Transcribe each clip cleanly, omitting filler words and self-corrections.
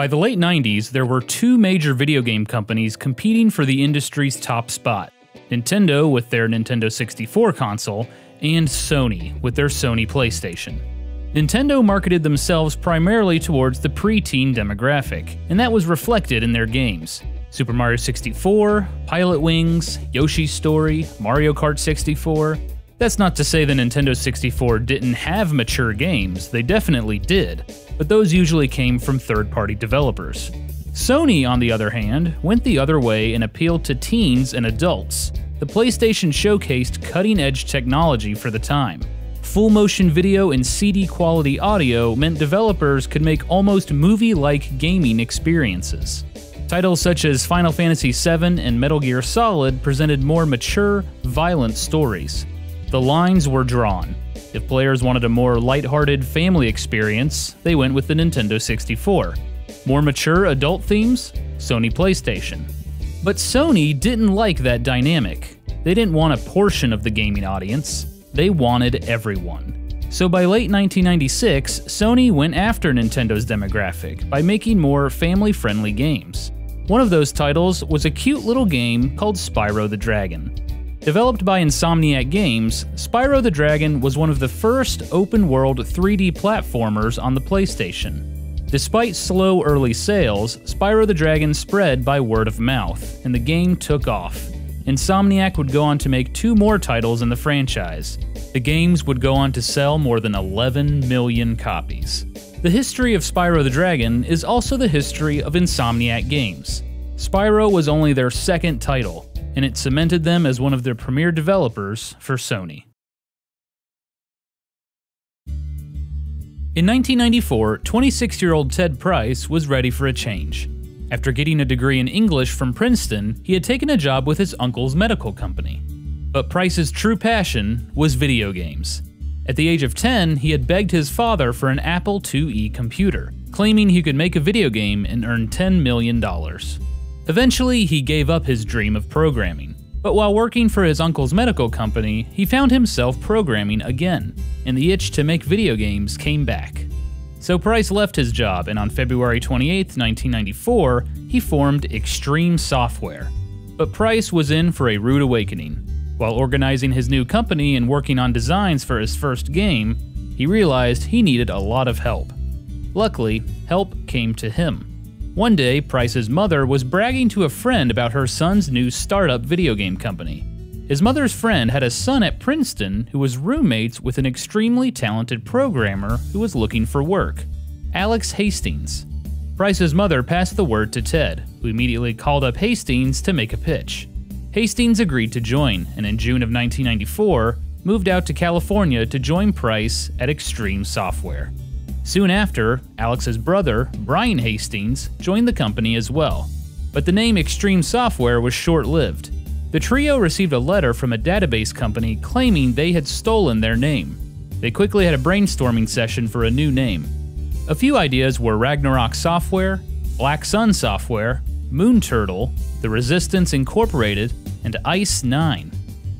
By the late 90s, there were two major video game companies competing for the industry's top spot: Nintendo with their Nintendo 64 console, and Sony with their Sony PlayStation. Nintendo marketed themselves primarily towards the preteen demographic, and that was reflected in their games. Super Mario 64, Pilot Wings, Yoshi's Story, Mario Kart 64. That's not to say the Nintendo 64 didn't have mature games, they definitely did, but those usually came from third-party developers. Sony, on the other hand, went the other way and appealed to teens and adults. The PlayStation showcased cutting-edge technology for the time. Full-motion video and CD-quality audio meant developers could make almost movie-like gaming experiences. Titles such as Final Fantasy VII and Metal Gear Solid presented more mature, violent stories. The lines were drawn. If players wanted a more lighthearted family experience, they went with the Nintendo 64. More mature adult themes? Sony PlayStation. But Sony didn't like that dynamic. They didn't want a portion of the gaming audience. They wanted everyone. So by late 1996, Sony went after Nintendo's demographic by making more family-friendly games. One of those titles was a cute little game called Spyro the Dragon. Developed by Insomniac Games, Spyro the Dragon was one of the first open-world 3D platformers on the PlayStation. Despite slow early sales, Spyro the Dragon spread by word of mouth, and the game took off. Insomniac would go on to make two more titles in the franchise. The games would go on to sell more than 11 million copies. The history of Spyro the Dragon is also the history of Insomniac Games. Spyro was only their second title, and it cemented them as one of their premier developers for Sony. In 1994, 26-year-old Ted Price was ready for a change. After getting a degree in English from Princeton, he had taken a job with his uncle's medical company. But Price's true passion was video games. At the age of 10, he had begged his father for an Apple IIe computer, claiming he could make a video game and earn $10 million. Eventually, he gave up his dream of programming, but while working for his uncle's medical company, he found himself programming again, and the itch to make video games came back. So Price left his job, and on February 28, 1994, he formed Extreme Software. But Price was in for a rude awakening. While organizing his new company and working on designs for his first game, he realized he needed a lot of help. Luckily, help came to him. One day, Price's mother was bragging to a friend about her son's new startup video game company. His mother's friend had a son at Princeton who was roommates with an extremely talented programmer who was looking for work, Alex Hastings. Price's mother passed the word to Ted, who immediately called up Hastings to make a pitch. Hastings agreed to join, and in June of 1994, moved out to California to join Price at Extreme Software. Soon after, Alex's brother, Brian Hastings, joined the company as well. But the name Extreme Software was short-lived. The trio received a letter from a database company claiming they had stolen their name. They quickly had a brainstorming session for a new name. A few ideas were Ragnarok Software, Black Sun Software, Moon Turtle, The Resistance Incorporated, and Ice 9.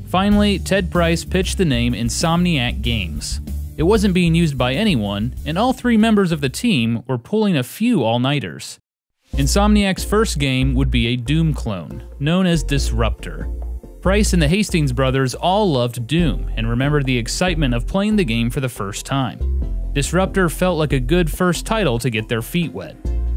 Finally, Ted Price pitched the name Insomniac Games. It wasn't being used by anyone, and all three members of the team were pulling a few all-nighters. Insomniac's first game would be a Doom clone, known as Disruptor. Price and the Hastings brothers all loved Doom and remembered the excitement of playing the game for the first time. Disruptor felt like a good first title to get their feet wet.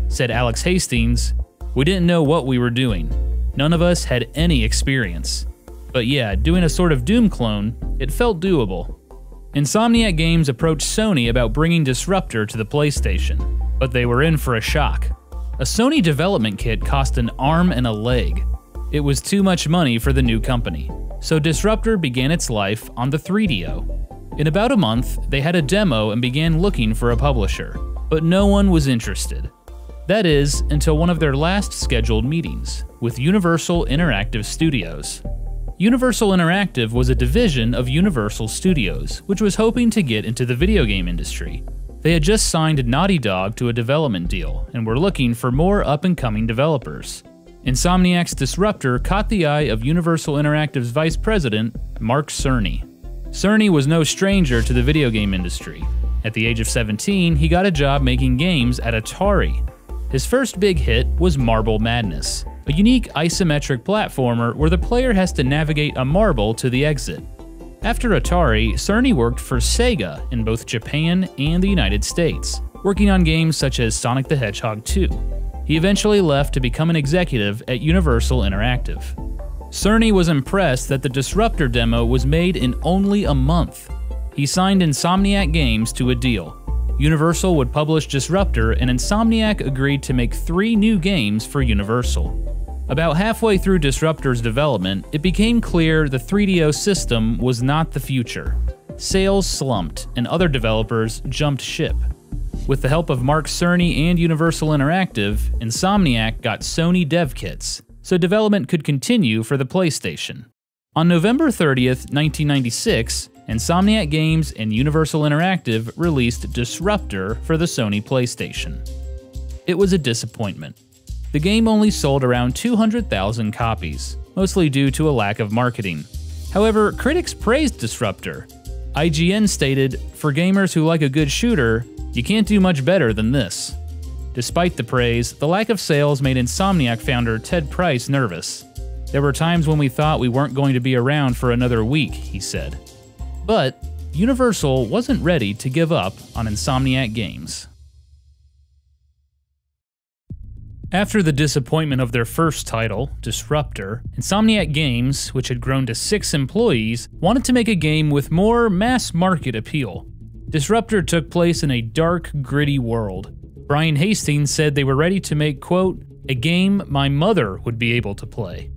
Said Alex Hastings, "We didn't know what we were doing. None of us had any experience. But yeah, doing a sort of Doom clone, it felt doable." Insomniac Games approached Sony about bringing Disruptor to the PlayStation, but they were in for a shock. A Sony development kit cost an arm and a leg. It was too much money for the new company, so Disruptor began its life on the 3DO. In about a month, they had a demo and began looking for a publisher, but no one was interested. That is, until one of their last scheduled meetings, with Universal Interactive Studios. Universal Interactive was a division of Universal Studios, which was hoping to get into the video game industry. They had just signed Naughty Dog to a development deal, and were looking for more up-and-coming developers. Insomniac's Disruptor caught the eye of Universal Interactive's vice president, Mark Cerny. Cerny was no stranger to the video game industry. At the age of 17, he got a job making games at Atari. His first big hit was Marble Madness, a unique isometric platformer where the player has to navigate a marble to the exit. After Atari, Cerny worked for Sega in both Japan and the United States, working on games such as Sonic the Hedgehog 2. He eventually left to become an executive at Universal Interactive. Cerny was impressed that the Disruptor demo was made in only a month. He signed Insomniac Games to a deal. Universal would publish Disruptor, and Insomniac agreed to make 3 new games for Universal. About halfway through Disruptor's development, it became clear the 3DO system was not the future. Sales slumped, and other developers jumped ship. With the help of Mark Cerny and Universal Interactive, Insomniac got Sony dev kits, so development could continue for the PlayStation. On November 30th, 1996, Insomniac Games and Universal Interactive released Disruptor for the Sony PlayStation. It was a disappointment. The game only sold around 200,000 copies, mostly due to a lack of marketing. However, critics praised Disruptor. IGN stated, "For gamers who like a good shooter, you can't do much better than this." Despite the praise, the lack of sales made Insomniac founder Ted Price nervous. "There were times when we thought we weren't going to be around for another week," he said. But Universal wasn't ready to give up on Insomniac Games. After the disappointment of their first title, Disruptor, Insomniac Games, which had grown to 6 employees, wanted to make a game with more mass-market appeal. Disruptor took place in a dark, gritty world. Brian Hastings said they were ready to make, quote, "a game my mother would be able to play."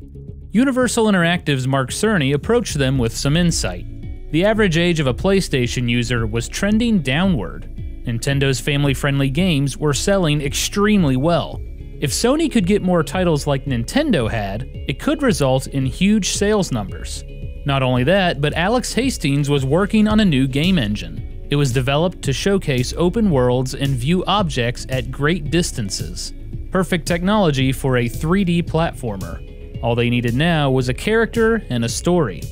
Universal Interactive's Mark Cerny approached them with some insight. The average age of a PlayStation user was trending downward. Nintendo's family-friendly games were selling extremely well. If Sony could get more titles like Nintendo had, it could result in huge sales numbers. Not only that, but Alex Hastings was working on a new game engine. It was developed to showcase open worlds and view objects at great distances. Perfect technology for a 3D platformer. All they needed now was a character and a story.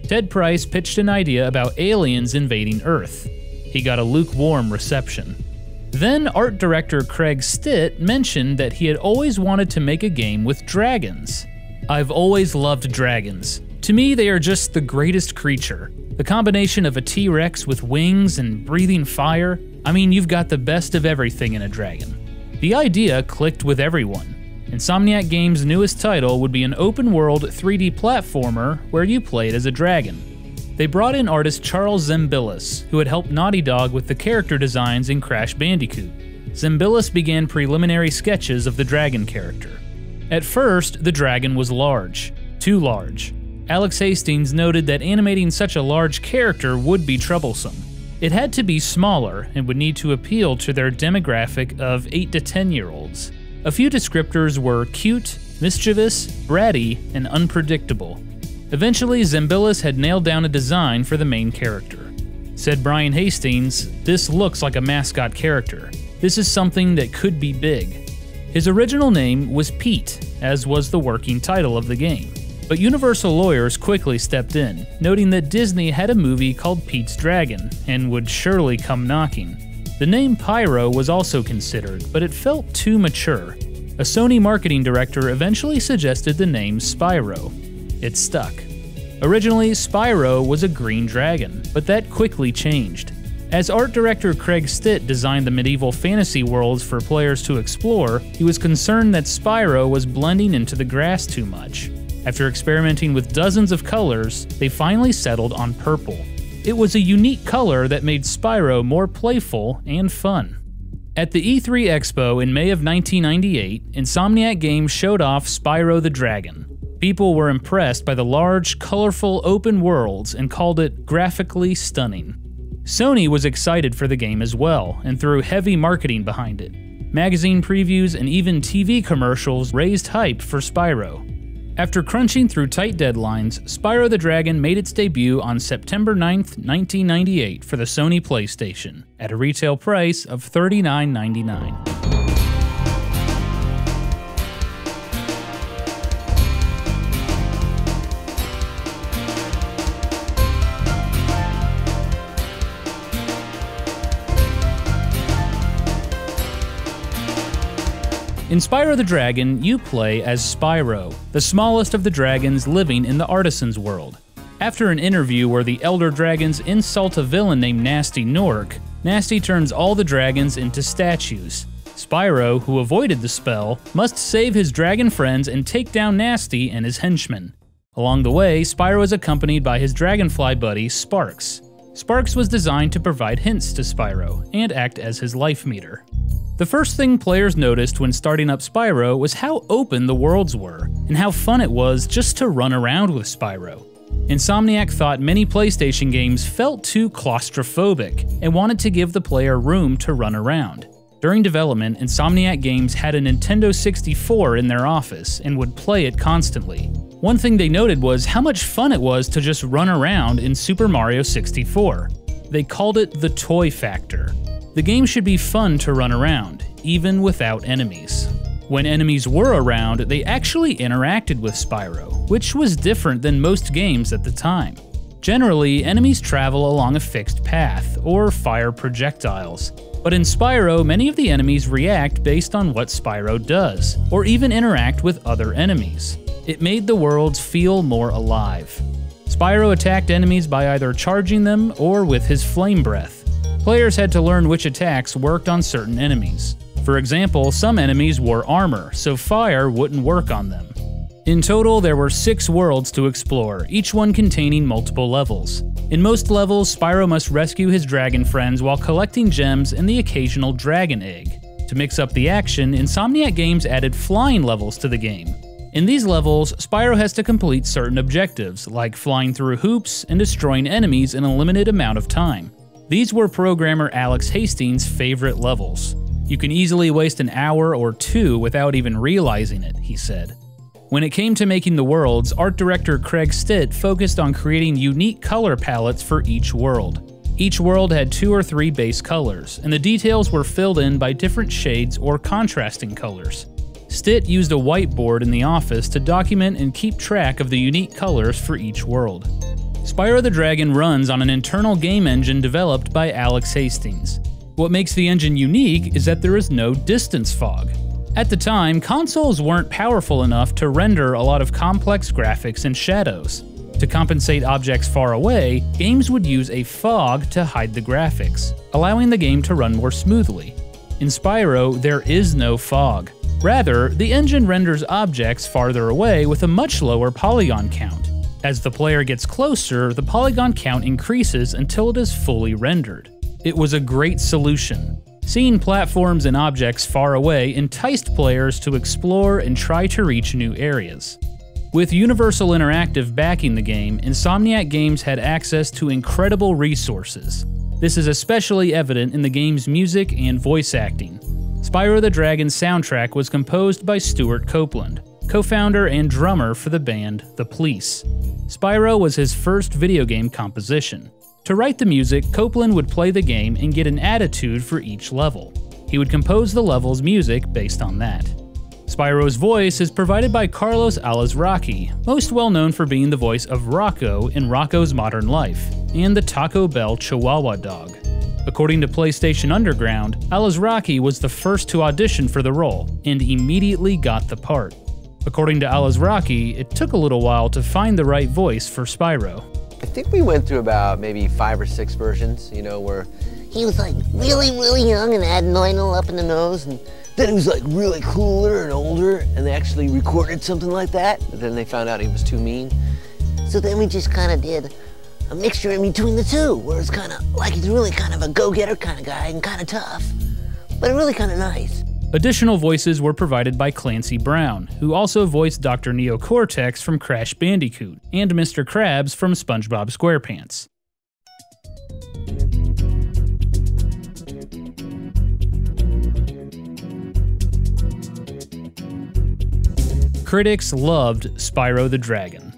Ted Price pitched an idea about aliens invading Earth. He got a lukewarm reception. Then art director Craig Stitt mentioned that he had always wanted to make a game with dragons. "I've always loved dragons. To me, they are just the greatest creature. The combination of a T-Rex with wings and breathing fire, I mean, you've got the best of everything in a dragon." The idea clicked with everyone. Insomniac Games' newest title would be an open-world 3D platformer where you played as a dragon. They brought in artist Charles Zembillis, who had helped Naughty Dog with the character designs in Crash Bandicoot. Zembillis began preliminary sketches of the dragon character. At first, the dragon was large. Too large. Alex Hastings noted that animating such a large character would be troublesome. It had to be smaller and would need to appeal to their demographic of 8 to 10-year-olds. A few descriptors were cute, mischievous, bratty, and unpredictable. Eventually, Zembillis had nailed down a design for the main character. Said Brian Hastings, "This looks like a mascot character. This is something that could be big." His original name was Pete, as was the working title of the game. But Universal lawyers quickly stepped in, noting that Disney had a movie called Pete's Dragon, and would surely come knocking. The name Pyro was also considered, but it felt too mature. A Sony marketing director eventually suggested the name Spyro. It stuck. Originally, Spyro was a green dragon, but that quickly changed. As art director Craig Stitt designed the medieval fantasy worlds for players to explore, he was concerned that Spyro was blending into the grass too much. After experimenting with dozens of colors, they finally settled on purple. It was a unique color that made Spyro more playful and fun. At the E3 Expo in May of 1998, Insomniac Games showed off Spyro the Dragon. People were impressed by the large, colorful open worlds and called it graphically stunning. Sony was excited for the game as well, and threw heavy marketing behind it. Magazine previews and even TV commercials raised hype for Spyro. After crunching through tight deadlines, Spyro the Dragon made its debut on September 9th, 1998 for the Sony PlayStation, at a retail price of $39.99. In Spyro the Dragon, you play as Spyro, the smallest of the dragons living in the Artisan's world. After an interview where the Elder Dragons insult a villain named Nasty Nork, Nasty turns all the dragons into statues. Spyro, who avoided the spell, must save his dragon friends and take down Nasty and his henchmen. Along the way, Spyro is accompanied by his dragonfly buddy, Sparx. Sparx was designed to provide hints to Spyro and act as his life meter. The first thing players noticed when starting up Spyro was how open the worlds were, and how fun it was just to run around with Spyro. Insomniac thought many PlayStation games felt too claustrophobic and wanted to give the player room to run around. During development, Insomniac Games had a Nintendo 64 in their office and would play it constantly. One thing they noted was how much fun it was to just run around in Super Mario 64. They called it the toy factor. The game should be fun to run around, even without enemies. When enemies were around, they actually interacted with Spyro, which was different than most games at the time. Generally, enemies travel along a fixed path, or fire projectiles. But in Spyro, many of the enemies react based on what Spyro does, or even interact with other enemies. It made the worlds feel more alive. Spyro attacked enemies by either charging them or with his flame breath. Players had to learn which attacks worked on certain enemies. For example, some enemies wore armor, so fire wouldn't work on them. In total, there were 6 worlds to explore, each one containing multiple levels. In most levels, Spyro must rescue his dragon friends while collecting gems and the occasional dragon egg. To mix up the action, Insomniac Games added flying levels to the game. In these levels, Spyro has to complete certain objectives, like flying through hoops and destroying enemies in a limited amount of time. These were programmer Alex Hastings' favorite levels. You can easily waste an hour or 2 without even realizing it, he said. When it came to making the worlds, art director Craig Stitt focused on creating unique color palettes for each world. Each world had 2 or 3 base colors, and the details were filled in by different shades or contrasting colors. Stitt used a whiteboard in the office to document and keep track of the unique colors for each world. Spyro the Dragon runs on an internal game engine developed by Alex Hastings. What makes the engine unique is that there is no distance fog. At the time, consoles weren't powerful enough to render a lot of complex graphics and shadows. To compensate objects far away, games would use a fog to hide the graphics, allowing the game to run more smoothly. In Spyro, there is no fog. Rather, the engine renders objects farther away with a much lower polygon count. As the player gets closer, the polygon count increases until it is fully rendered. It was a great solution. Seeing platforms and objects far away enticed players to explore and try to reach new areas. With Universal Interactive backing the game, Insomniac Games had access to incredible resources. This is especially evident in the game's music and voice acting. Spyro the Dragon's soundtrack was composed by Stuart Copeland, co-founder and drummer for the band The Police. Spyro was his first video game composition. To write the music, Copeland would play the game and get an attitude for each level. He would compose the level's music based on that. Spyro's voice is provided by Carlos Alazraqui, most well known for being the voice of Rocco in Rocco's Modern Life, and the Taco Bell Chihuahua dog. According to PlayStation Underground, Alazraqui was the first to audition for the role, and immediately got the part. According to Alazraqui, it took a little while to find the right voice for Spyro. I think we went through about maybe 5 or 6 versions, where he was like really young and had vinyl up in the nose, and then he was like really cooler and older, and they actually recorded something like that, but then they found out he was too mean. So then we just kind of did a mixture in between the two, where it's kind of like he's really kind of a go-getter kind of guy and kind of tough, but really kind of nice. Additional voices were provided by Clancy Brown, who also voiced Dr. Neocortex from Crash Bandicoot, and Mr. Krabs from SpongeBob SquarePants. Critics loved Spyro the Dragon.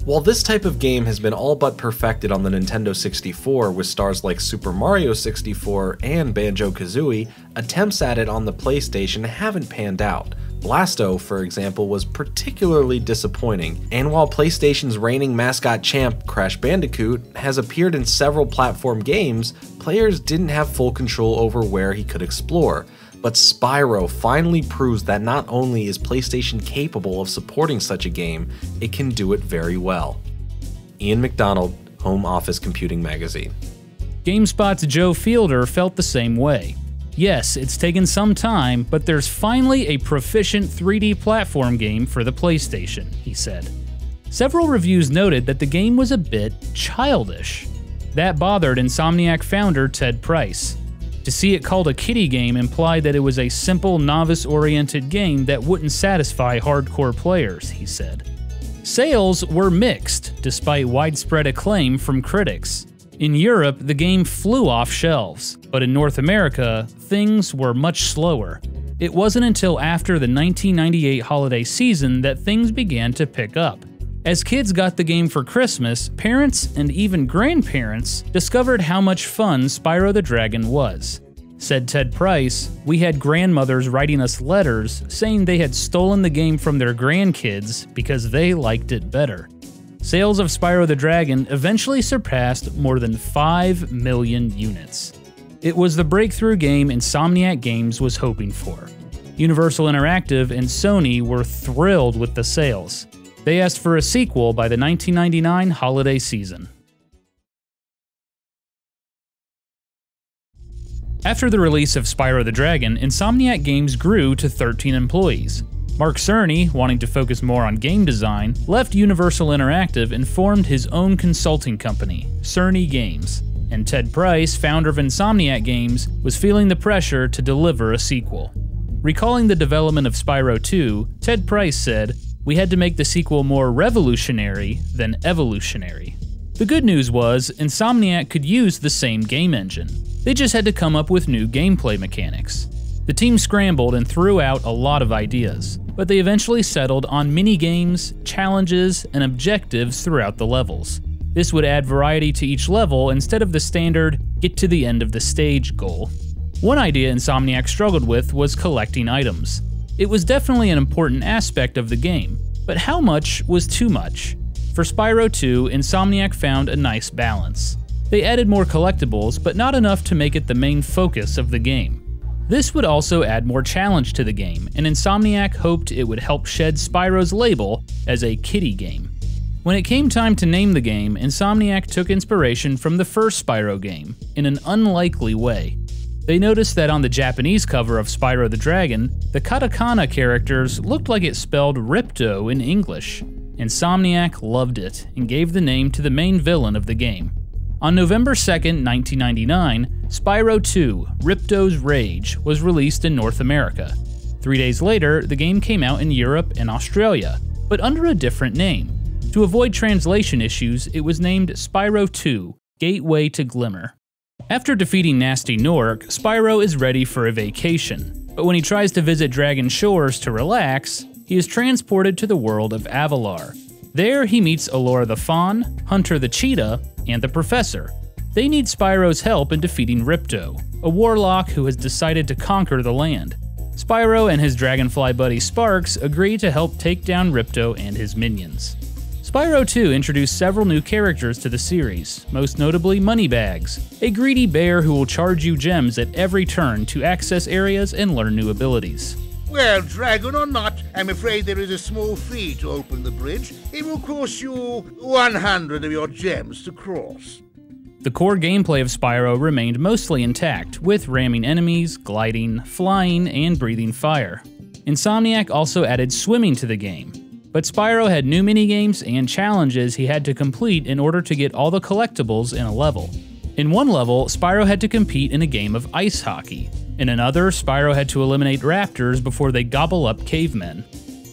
While this type of game has been all but perfected on the Nintendo 64 with stars like Super Mario 64 and Banjo-Kazooie, attempts at it on the PlayStation haven't panned out. Blasto, for example, was particularly disappointing, and while PlayStation's reigning mascot champ Crash Bandicoot has appeared in several platform games, players didn't have full control over where he could explore. But Spyro finally proves that not only is PlayStation capable of supporting such a game, it can do it very well. Ian McDonald, Home Office Computing Magazine. GameSpot's Joe Fielder felt the same way. Yes, it's taken some time, but there's finally a proficient 3D platform game for the PlayStation, he said. Several reviews noted that the game was a bit childish. That bothered Insomniac founder Ted Price. To see it called a kiddie game implied that it was a simple, novice-oriented game that wouldn't satisfy hardcore players, he said. Sales were mixed, despite widespread acclaim from critics. In Europe, the game flew off shelves, but in North America, things were much slower. It wasn't until after the 1998 holiday season that things began to pick up. As kids got the game for Christmas, parents and even grandparents discovered how much fun Spyro the Dragon was. Said Ted Price, "We had grandmothers writing us letters saying they had stolen the game from their grandkids because they liked it better." Sales of Spyro the Dragon eventually surpassed more than 5 million units. It was the breakthrough game Insomniac Games was hoping for. Universal Interactive and Sony were thrilled with the sales. They asked for a sequel by the 1999 holiday season. After the release of Spyro the Dragon, Insomniac Games grew to 13 employees. Mark Cerny, wanting to focus more on game design, left Universal Interactive and formed his own consulting company, Cerny Games. And Ted Price, founder of Insomniac Games, was feeling the pressure to deliver a sequel. Recalling the development of Spyro 2, Ted Price said, "We had to make the sequel more revolutionary than evolutionary." The good news was, Insomniac could use the same game engine. They just had to come up with new gameplay mechanics. The team scrambled and threw out a lot of ideas, but they eventually settled on mini-games, challenges, and objectives throughout the levels. This would add variety to each level instead of the standard get to the end of the stage goal. One idea Insomniac struggled with was collecting items. It was definitely an important aspect of the game, but how much was too much? For Spyro 2, Insomniac found a nice balance. They added more collectibles, but not enough to make it the main focus of the game. This would also add more challenge to the game, and Insomniac hoped it would help shed Spyro's label as a kiddie game. When it came time to name the game, Insomniac took inspiration from the first Spyro game, in an unlikely way. They noticed that on the Japanese cover of Spyro the Dragon, the katakana characters looked like it spelled Ripto in English. Insomniac loved it, and gave the name to the main villain of the game. On November 2nd, 1999, Spyro 2: Ripto's Rage was released in North America. 3 days later, the game came out in Europe and Australia, but under a different name. To avoid translation issues, it was named Spyro 2: Gateway to Glimmer. After defeating Nasty Nork, Spyro is ready for a vacation, but when he tries to visit Dragon Shores to relax, he is transported to the world of Avalar. There, he meets Allura the Fawn, Hunter the Cheetah, and the Professor. They need Spyro's help in defeating Ripto, a warlock who has decided to conquer the land. Spyro and his dragonfly buddy Sparks agree to help take down Ripto and his minions. Spyro 2 introduced several new characters to the series, most notably Moneybags, a greedy bear who will charge you gems at every turn to access areas and learn new abilities. Well, dragon or not, I'm afraid there is a small fee to open the bridge. It will cost you 100 of your gems to cross. The core gameplay of Spyro remained mostly intact, with ramming enemies, gliding, flying, and breathing fire. Insomniac also added swimming to the game, but Spyro had new minigames and challenges he had to complete in order to get all the collectibles in a level. In one level, Spyro had to compete in a game of ice hockey. In another, Spyro had to eliminate raptors before they gobble up cavemen.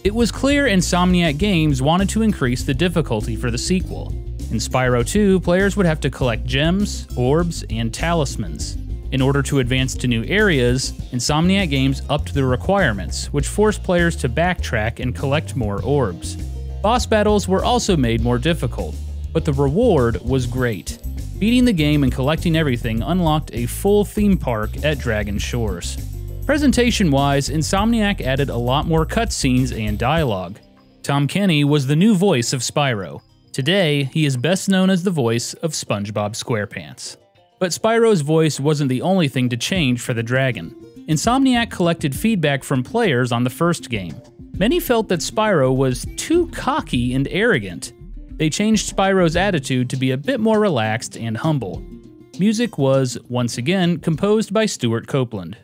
It was clear Insomniac Games wanted to increase the difficulty for the sequel. In Spyro 2, players would have to collect gems, orbs, and talismans. In order to advance to new areas, Insomniac Games upped the requirements, which forced players to backtrack and collect more orbs. Boss battles were also made more difficult, but the reward was great. Beating the game and collecting everything unlocked a full theme park at Dragon Shores. Presentation-wise, Insomniac added a lot more cutscenes and dialogue. Tom Kenny was the new voice of Spyro. Today, he is best known as the voice of SpongeBob SquarePants. But Spyro's voice wasn't the only thing to change for the dragon. Insomniac collected feedback from players on the first game. Many felt that Spyro was too cocky and arrogant. They changed Spyro's attitude to be a bit more relaxed and humble. Music was, once again, composed by Stuart Copeland.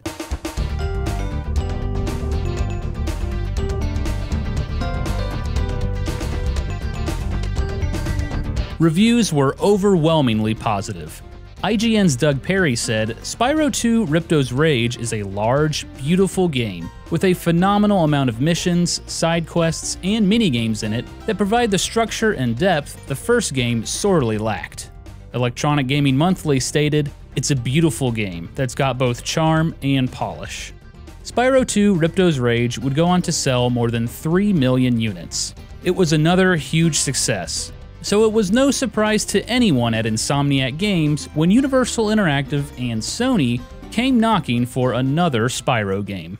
Reviews were overwhelmingly positive. IGN's Doug Perry said, Spyro 2 Ripto's Rage is a large, beautiful game with a phenomenal amount of missions, side quests, and minigames in it that provide the structure and depth the first game sorely lacked. Electronic Gaming Monthly stated, it's a beautiful game that's got both charm and polish. Spyro 2 Ripto's Rage would go on to sell more than 3 million units. It was another huge success. So it was no surprise to anyone at Insomniac Games when Universal Interactive and Sony came knocking for another Spyro game.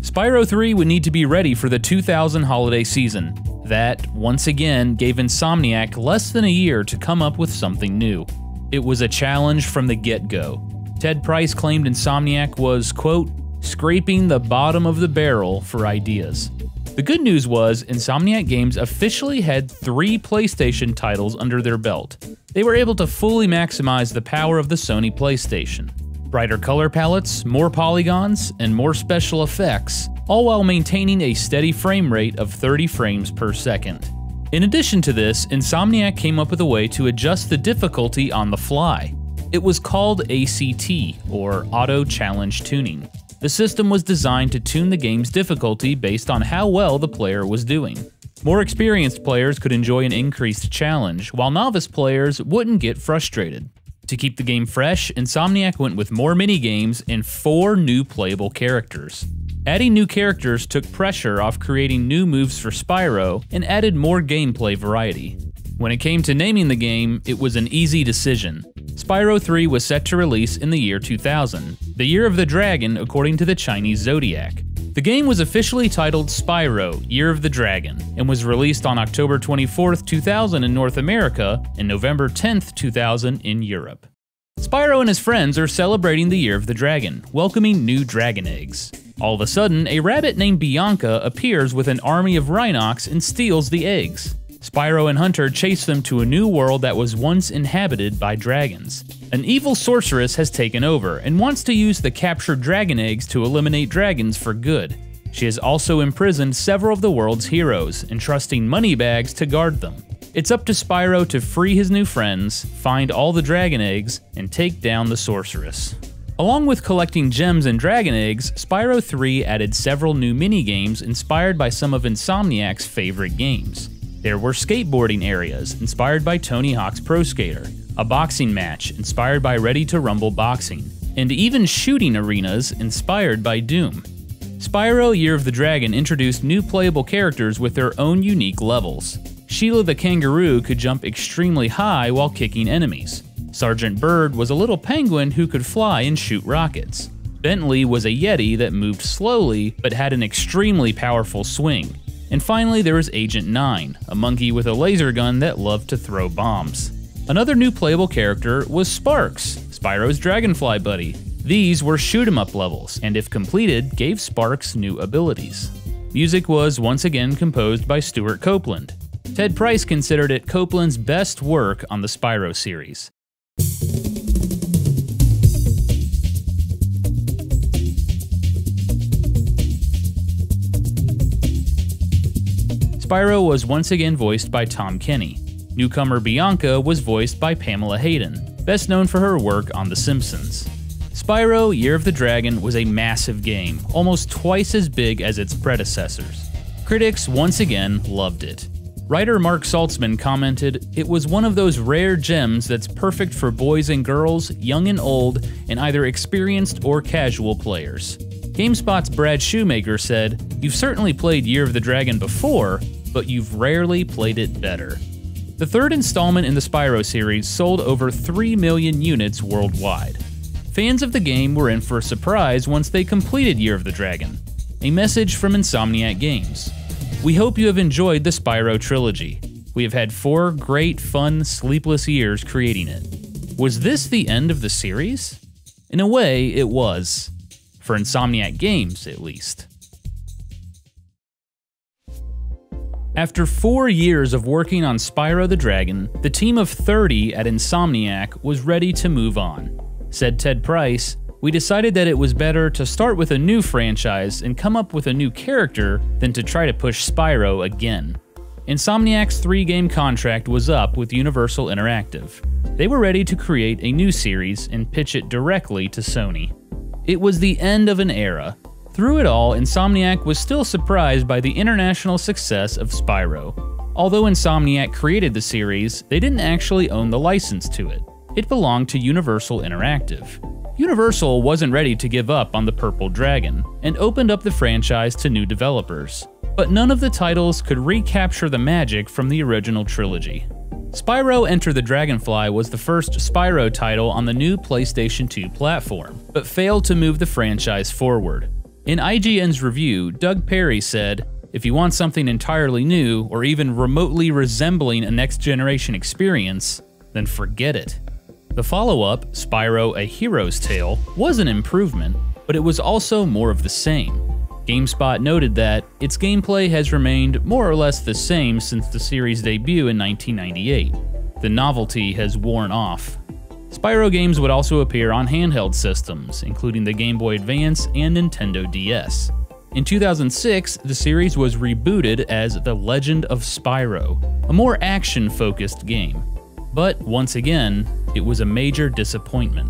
Spyro 3 would need to be ready for the 2000 holiday season. That, once again, gave Insomniac less than a year to come up with something new. It was a challenge from the get-go. Ted Price claimed Insomniac was, quote, scraping the bottom of the barrel for ideas. The good news was, Insomniac Games officially had 3 PlayStation titles under their belt. They were able to fully maximize the power of the Sony PlayStation. Brighter color palettes, more polygons, and more special effects, all while maintaining a steady frame rate of 30 frames per second. In addition to this, Insomniac came up with a way to adjust the difficulty on the fly. It was called ACT, or Auto Challenge Tuning. The system was designed to tune the game's difficulty based on how well the player was doing. More experienced players could enjoy an increased challenge, while novice players wouldn't get frustrated. To keep the game fresh, Insomniac went with more minigames and 4 new playable characters. Adding new characters took pressure off creating new moves for Spyro and added more gameplay variety. When it came to naming the game, it was an easy decision. Spyro 3 was set to release in the year 2000, the year of the dragon according to the Chinese zodiac. The game was officially titled Spyro, Year of the Dragon, and was released on October 24, 2000 in North America and November 10, 2000 in Europe. Spyro and his friends are celebrating the Year of the Dragon, welcoming new dragon eggs. All of a sudden, a rabbit named Bianca appears with an army of Rhinox and steals the eggs. Spyro and Hunter chase them to a new world that was once inhabited by dragons. An evil sorceress has taken over and wants to use the captured dragon eggs to eliminate dragons for good. She has also imprisoned several of the world's heroes, entrusting money bags to guard them. It's up to Spyro to free his new friends, find all the dragon eggs, and take down the sorceress. Along with collecting gems and dragon eggs, Spyro 3 added several new minigames inspired by some of Insomniac's favorite games. There were skateboarding areas, inspired by Tony Hawk's Pro Skater, a boxing match, inspired by Ready to Rumble Boxing, and even shooting arenas, inspired by Doom. Spyro Year of the Dragon introduced new playable characters with their own unique levels. Sheila the Kangaroo could jump extremely high while kicking enemies. Sergeant Bird was a little penguin who could fly and shoot rockets. Bentley was a Yeti that moved slowly but had an extremely powerful swing. And finally, there was Agent 9, a monkey with a laser gun that loved to throw bombs. Another new playable character was Sparks, Spyro's dragonfly buddy. These were shoot-'em-up levels, and if completed, gave Sparks new abilities. Music was once again composed by Stuart Copeland. Ted Price considered it Copeland's best work on the Spyro series. Spyro was once again voiced by Tom Kenny. Newcomer Bianca was voiced by Pamela Hayden, best known for her work on The Simpsons. Spyro Year of the Dragon was a massive game, almost twice as big as its predecessors. Critics once again loved it. Writer Mark Saltzman commented, "It was one of those rare gems that's perfect for boys and girls, young and old, and either experienced or casual players." GameSpot's Brad Shoemaker said, "You've certainly played Year of the Dragon before, but you've rarely played it better." The third installment in the Spyro series sold over 3 million units worldwide. Fans of the game were in for a surprise once they completed Year of the Dragon. A message from Insomniac Games. "We hope you have enjoyed the Spyro trilogy. We have had 4 great, fun, sleepless years creating it. Was this the end of the series? In a way, it was. For Insomniac Games, at least. After 4 years of working on Spyro the Dragon, the team of 30 at Insomniac was ready to move on. Said Ted Price, "We decided that it was better to start with a new franchise and come up with a new character than to try to push Spyro again." Insomniac's 3-game contract was up with Universal Interactive. They were ready to create a new series and pitch it directly to Sony. It was the end of an era. Through it all, Insomniac was still surprised by the international success of Spyro. Although Insomniac created the series, they didn't actually own the license to it. It belonged to Universal Interactive. Universal wasn't ready to give up on the Purple Dragon, and opened up the franchise to new developers. But none of the titles could recapture the magic from the original trilogy. Spyro Enter the Dragonfly was the first Spyro title on the new PlayStation 2 platform, but failed to move the franchise forward. In IGN's review, Doug Perry said, "If you want something entirely new, or even remotely resembling a next-generation experience, then forget it." The follow-up, Spyro: A Hero's Tale, was an improvement, but it was also more of the same. GameSpot noted that its gameplay has remained more or less the same since the series' debut in 1998. The novelty has worn off. Spyro games would also appear on handheld systems, including the Game Boy Advance and Nintendo DS. In 2006, the series was rebooted as The Legend of Spyro, a more action-focused game. But once again, it was a major disappointment.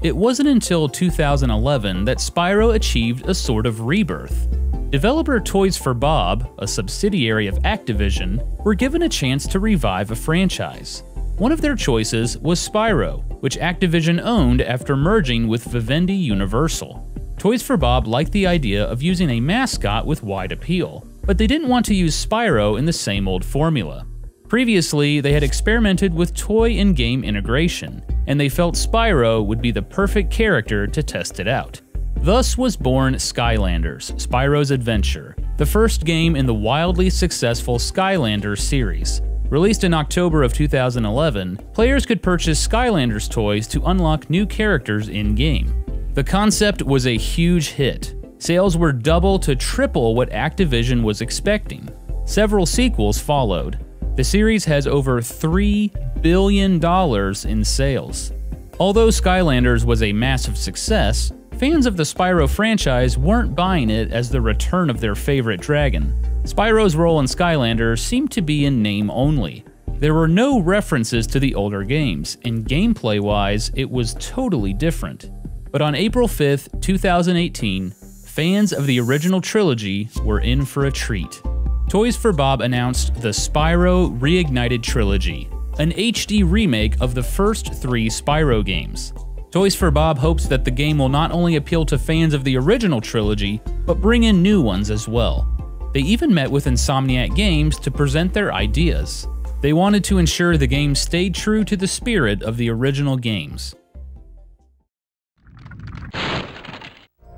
It wasn't until 2011 that Spyro achieved a sort of rebirth. Developer Toys for Bob, a subsidiary of Activision, were given a chance to revive a franchise. One of their choices was Spyro, which Activision owned after merging with Vivendi Universal. Toys for Bob liked the idea of using a mascot with wide appeal, but they didn't want to use Spyro in the same old formula. Previously, they had experimented with toy and game integration, and they felt Spyro would be the perfect character to test it out. Thus was born Skylanders: Spyro's Adventure, the first game in the wildly successful Skylanders series. Released in October of 2011, players could purchase Skylanders toys to unlock new characters in-game. The concept was a huge hit. Sales were double to triple what Activision was expecting. Several sequels followed. The series has over $3 billion in sales. Although Skylanders was a massive success, fans of the Spyro franchise weren't buying it as the return of their favorite dragon. Spyro's role in Skylanders seemed to be in name only. There were no references to the older games, and gameplay-wise, it was totally different. But on April 5th, 2018, fans of the original trilogy were in for a treat. Toys for Bob announced the Spyro Reignited Trilogy, an HD remake of the first 3 Spyro games. Toys for Bob hopes that the game will not only appeal to fans of the original trilogy, but bring in new ones as well. They even met with Insomniac Games to present their ideas. They wanted to ensure the game stayed true to the spirit of the original games.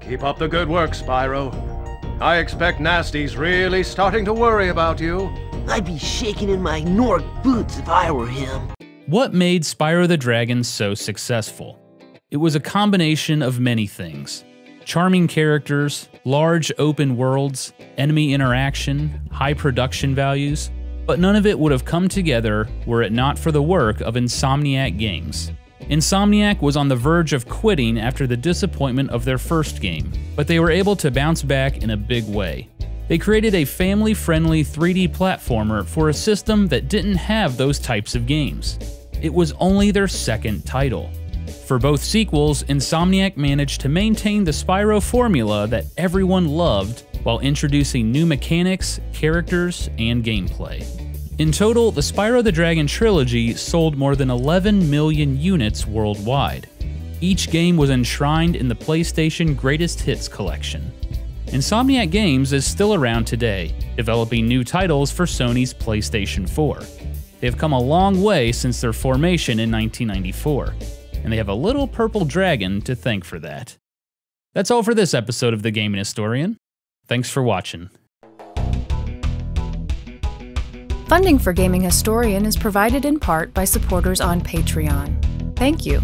Keep up the good work, Spyro. I expect Nasty's really starting to worry about you. I'd be shaking in my Nork boots if I were him. What made Spyro the Dragon so successful? It was a combination of many things. Charming characters, large open worlds, enemy interaction, high production values, but none of it would have come together were it not for the work of Insomniac Games. Insomniac was on the verge of quitting after the disappointment of their first game, but they were able to bounce back in a big way. They created a family-friendly 3D platformer for a system that didn't have those types of games. It was only their second title. For both sequels, Insomniac managed to maintain the Spyro formula that everyone loved while introducing new mechanics, characters, and gameplay. In total, the Spyro the Dragon trilogy sold more than 11 million units worldwide. Each game was enshrined in the PlayStation Greatest Hits collection. Insomniac Games is still around today, developing new titles for Sony's PlayStation 4. They have come a long way since their formation in 1994. And they have a little purple dragon to thank for that. That's all for this episode of The Gaming Historian. Thanks for watching. Funding for Gaming Historian is provided in part by supporters on Patreon. Thank you.